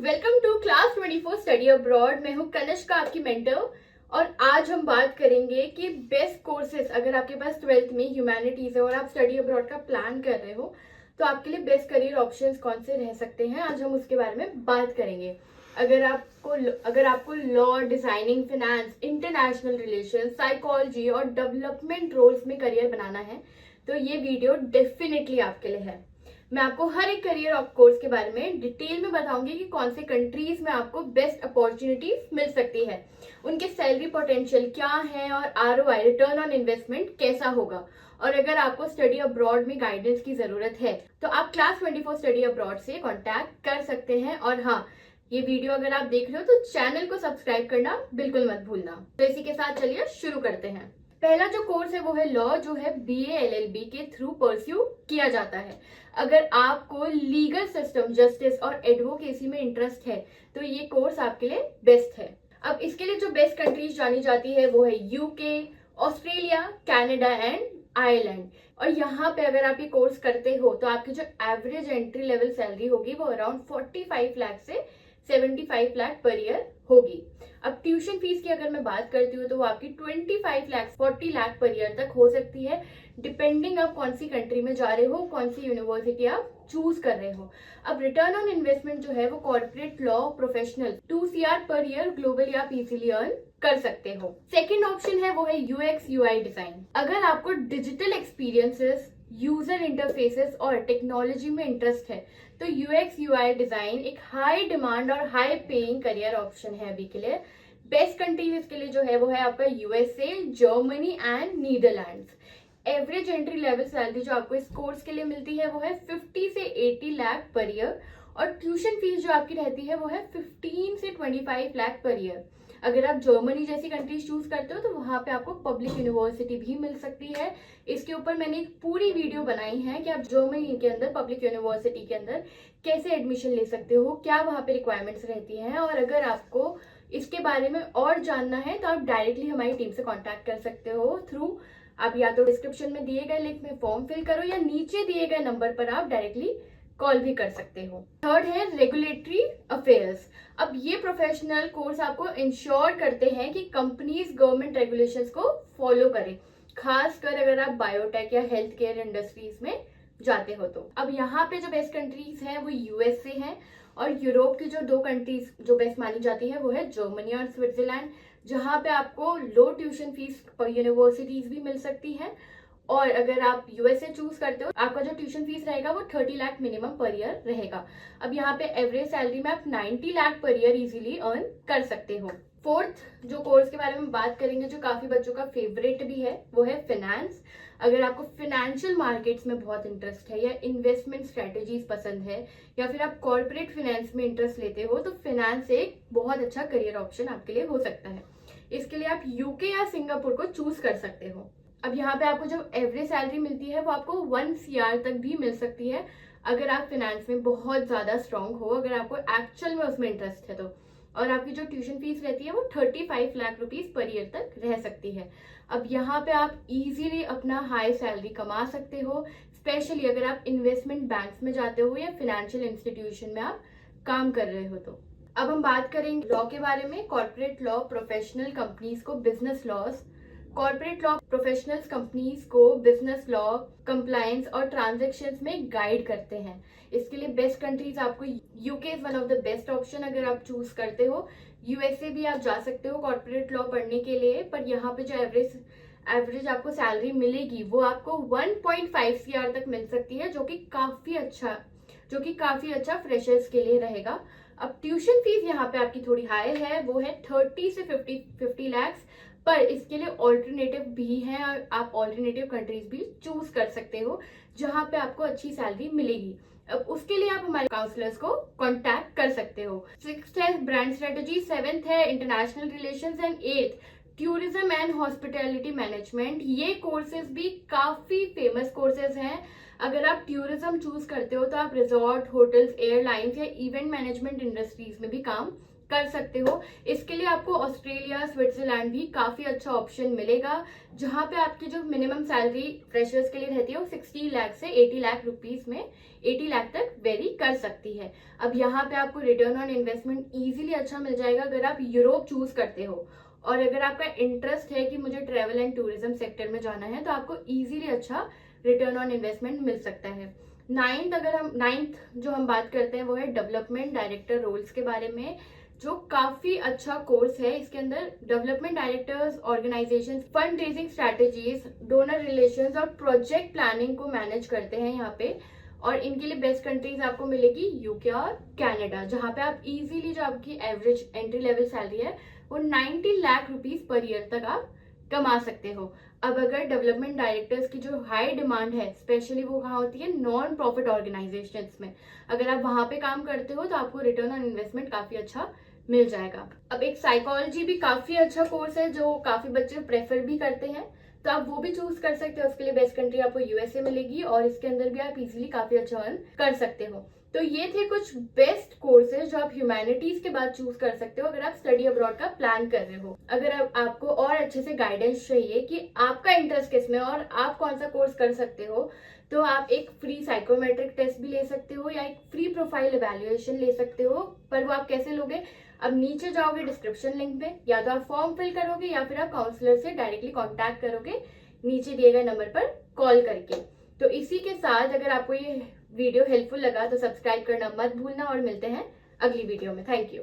Welcome to class 24 study abroad. मैं हूं कनिष्का, आपकी मेंटर। और आज हम बात करेंगे कि बेस्ट कोर्सेज, अगर आपके पास 12th में ह्यूमैनिटीज है और आप स्टडी अब्रॉड का प्लान कर रहे हो तो आपके लिए बेस्ट करियर ऑप्शंस कौन से रह सकते हैं। आज हम उसके बारे में बात करेंगे। अगर आपको law, designing, finance, international relation, psychology और डेवलपमेंट रोल्स में करियर बनाना है तो ये वीडियो डेफिनेटली आपके लिए है। मैं आपको हर एक करियर कोर्स के बारे में डिटेल में बताऊंगी कि कौन से कंट्रीज में आपको बेस्ट अपॉर्चुनिटीज मिल सकती है, उनके सैलरी पोटेंशियल क्या है और आरओआई, रिटर्न ऑन इन्वेस्टमेंट कैसा होगा। और अगर आपको स्टडी अब्रॉड में गाइडेंस की जरूरत है तो आप क्लास 24 स्टडी अब्रॉड से कॉन्टैक्ट कर सकते हैं। और हाँ, ये वीडियो अगर आप देख रहे हो तो चैनल को सब्सक्राइब करना बिल्कुल मत भूलना। तो इसी के साथ चलिए शुरू करते हैं। पहला जो कोर्स है वो है लॉ, जो है BA LLB के थ्रू परस्यू किया जाता है। अगर आपको लीगल सिस्टम, जस्टिस और एडवोकेसी में इंटरेस्ट है तो ये कोर्स आपके लिए बेस्ट है। अब इसके लिए जो बेस्ट कंट्रीज जानी जाती है वो है UK, Australia, Canada and Ireland. और यहाँ पे अगर आप ये कोर्स करते हो तो आपकी जो एवरेज एंट्री लेवल सैलरी होगी वो अराउंड 45 लाख से 75 लाख पर ईयर होगी। अब ट्यूशन फीस की अगर मैं बात करती हूँ तो वो आपकी 25 लाख 40 लाख पर ईयर तक हो सकती है, डिपेंडिंग आप कौन सी कंट्री में जा रहे हो, कौन सी यूनिवर्सिटी आप चूज कर रहे हो। अब रिटर्न ऑन इन्वेस्टमेंट जो है वो corporate law professional 2 CR per year globally आप इजीली अर्न कर सकते हो। सेकेंड ऑप्शन है वो है UX UI डिजाइन। अगर आपको डिजिटल एक्सपीरियंसेस, यूजर इंटरफेसेस और टेक्नोलॉजी में इंटरेस्ट है तो UX UI डिजाइन एक हाई डिमांड और हाई पेइंग करियर ऑप्शन है अभी के लिए। बेस्ट कंट्रीज इसके लिए जो है वो है आपका USA, Germany and Netherlands. Average entry level salary जो आपको इस कोर्स के लिए मिलती है वो है 50 से 80 लाख पर ईयर। और ट्यूशन फीस जो आपकी रहती है वो है 15 से 25 लाख पर ईयर। अगर आप जर्मनी जैसी कंट्रीज चूज करते हो तो वहां पे आपको पब्लिक यूनिवर्सिटी भी मिल सकती है। इसके ऊपर मैंने एक पूरी वीडियो बनाई है कि आप जर्मनी के अंदर पब्लिक यूनिवर्सिटी के अंदर कैसे एडमिशन ले सकते हो, क्या वहां पे रिक्वायरमेंट्स रहती हैं। और अगर आपको इसके बारे में और जानना है तो आप डायरेक्टली हमारी टीम से कॉन्टैक्ट कर सकते हो थ्रू, आप या तो डिस्क्रिप्शन में दिए गए लिंक में फॉर्म फिल करो या नीचे दिए गए नंबर पर आप डायरेक्टली कॉल भी कर सकते हो। थर्ड है रेगुलेटरी अफेयर्स। अब ये प्रोफेशनल कोर्स आपको इंश्योर करते हैं कि कंपनीज गवर्नमेंट रेगुलेशंस को फॉलो करें, खासकर अगर आप बायोटेक या हेल्थ केयर इंडस्ट्रीज में जाते हो तो। अब यहाँ पे जो बेस्ट कंट्रीज हैं वो USA हैं और यूरोप की जो 2 कंट्रीज जो बेस्ट मानी जाती है वो है जर्मनी और स्विट्जरलैंड, जहाँ पे आपको लो ट्यूशन फीस पर यूनिवर्सिटीज भी मिल सकती है। और अगर आप USA चूज करते हो आपका जो ट्यूशन फीस रहेगा वो 30 लाख मिनिमम पर ईयर रहेगा। अब यहाँ पे एवरेज सैलरी में आप 90 lakh per year easily earn कर सकते हो। फोर्थ जो कोर्स के बारे में बात करेंगे जो काफी बच्चों का फेवरेट भी है वो है फिनेंस। अगर आपको फाइनेंशियल मार्केट्स में बहुत इंटरेस्ट है या इन्वेस्टमेंट स्ट्रेटेजीज पसंद है या फिर आप कॉर्पोरेट फाइनेंस में इंटरेस्ट लेते हो तो फिनेंस एक बहुत अच्छा करियर ऑप्शन आपके लिए हो सकता है। इसके लिए आप यूके या सिंगापुर को चूज कर सकते हो। अब यहाँ पे आपको जो एवरेज सैलरी मिलती है वो आपको 1 CR तक भी मिल सकती है अगर आप फाइनेंस में बहुत ज्यादा स्ट्रांग हो, अगर आपको एक्चुअल में उसमें इंटरेस्ट है तो। और आपकी जो ट्यूशन फीस रहती है वो 35 लाख रुपीज पर ईयर तक रह सकती है। अब यहाँ पे आप इजीली अपना हाई सैलरी कमा सकते हो, स्पेशली अगर आप इन्वेस्टमेंट बैंक्स में जाते हो या फाइनेंशियल इंस्टीट्यूशन में आप काम कर रहे हो तो। अब हम बात करेंगे लॉ के बारे में। कॉर्पोरेट लॉ प्रोफेशनल कंपनीज को business laws, corporate law professionals companies को बिजनेस लॉ, कंप्लायंस और ट्रांजैक्शंस में गाइड करते हैं। इसके लिए बेस्ट कंट्रीज आपको UK is one of the best option अगर आप चूज करते हो। USA भी आप जा सकते हो कॉर्पोरेट लॉ पढ़ने के लिए, पर यहाँ पे जो एवरेज आपको सैलरी मिलेगी वो आपको 1.5 CR तक मिल सकती है, जो कि काफी अच्छा फ्रेशर्स के लिए रहेगा। अब ट्यूशन फीस यहाँ पे आपकी थोड़ी हाई है, वो है 30 से 50 लाख, पर इसके लिए ऑल्टरनेटिव भी है और आप ऑल्टरनेटिव कंट्रीज भी चूज कर सकते हो जहां पे आपको अच्छी सैलरी मिलेगी। अब उसके लिए आप हमारे काउंसलर्स को कांटेक्ट कर सकते हो। 6th है ब्रांड स्ट्रेटेजी, 7th है international relations and 8th tourism and hospitality management. ये कोर्सेज भी काफी फेमस कोर्सेज हैं। अगर आप टूरिज्म चूज करते हो तो आप रिजॉर्ट, होटल्स, एयरलाइंस या इवेंट मैनेजमेंट इंडस्ट्रीज में भी काम कर सकते हो। इसके लिए आपको ऑस्ट्रेलिया, स्विट्जरलैंड भी काफी अच्छा ऑप्शन मिलेगा, जहां पे आपकी जो मिनिमम सैलरी फ्रेशर्स के लिए रहती है वो 60 लाख से 80 लाख रुपीस में 80 लाख तक वेरी कर सकती है। अब यहाँ पे आपको रिटर्न ऑन इन्वेस्टमेंट इजीली अच्छा मिल जाएगा अगर आप यूरोप चूज करते हो, और अगर आपका इंटरेस्ट है कि मुझे ट्रेवल एंड टूरिज्म सेक्टर में जाना है तो आपको इजीली अच्छा रिटर्न ऑन इन्वेस्टमेंट मिल सकता है। नाइन्थ जो हम बात करते हैं वो है डेवलपमेंट डायरेक्टर रोल्स के बारे में, जो काफी अच्छा कोर्स है। इसके अंदर development directors organisation fund raising strategies, donor relations और प्रोजेक्ट प्लानिंग को मैनेज करते हैं यहाँ पे। और इनके लिए बेस्ट कंट्रीज आपको मिलेगी यूके और कनाडा, जहाँ पे आप इजीली जो आपकी एवरेज एंट्री लेवल सैलरी है वो 90 लाख रुपीस पर ईयर तक आप कमा सकते हो। अब अगर डेवलपमेंट डायरेक्टर्स की जो हाई डिमांड है स्पेशली वो कहाँ होती है, नॉन प्रॉफिट ऑर्गेनाइजेशंस में। अगर आप वहां पे काम करते हो तो आपको रिटर्न ऑन इन्वेस्टमेंट काफी अच्छा मिल जाएगा। अब एक साइकोलॉजी भी काफी अच्छा कोर्स है जो काफी बच्चे प्रेफर भी करते हैं, तो आप वो भी चूज कर सकते हो। उसके लिए बेस्ट कंट्री आपको यूएसए मिलेगी और इसके अंदर भी आप इजीली काफी अच्छा अर्न कर सकते हो। तो ये थे कुछ बेस्ट कोर्सेज जो आप ह्यूमैनिटीज के बाद चूज कर सकते हो अगर आप स्टडी अब्रॉड का प्लान कर रहे हो। अगर आपको और अच्छे से गाइडेंस चाहिए कि आपका इंटरेस्ट किस में और आप कौन सा कोर्स कर सकते हो, तो आप एक फ्री साइकोमेट्रिक टेस्ट भी ले सकते हो या एक फ्री प्रोफाइल इवैल्यूएशन ले सकते हो। पर वो आप कैसे लोगे, अब नीचे जाओगे डिस्क्रिप्शन लिंक पे, या तो आप फॉर्म फिल करोगे या फिर आप काउंसलर से डायरेक्टली कांटेक्ट करोगे नीचे दिए गए नंबर पर कॉल करके। तो इसी के साथ अगर आपको ये वीडियो हेल्पफुल लगा तो सब्सक्राइब करना मत भूलना और मिलते हैं अगली वीडियो में। Thank you.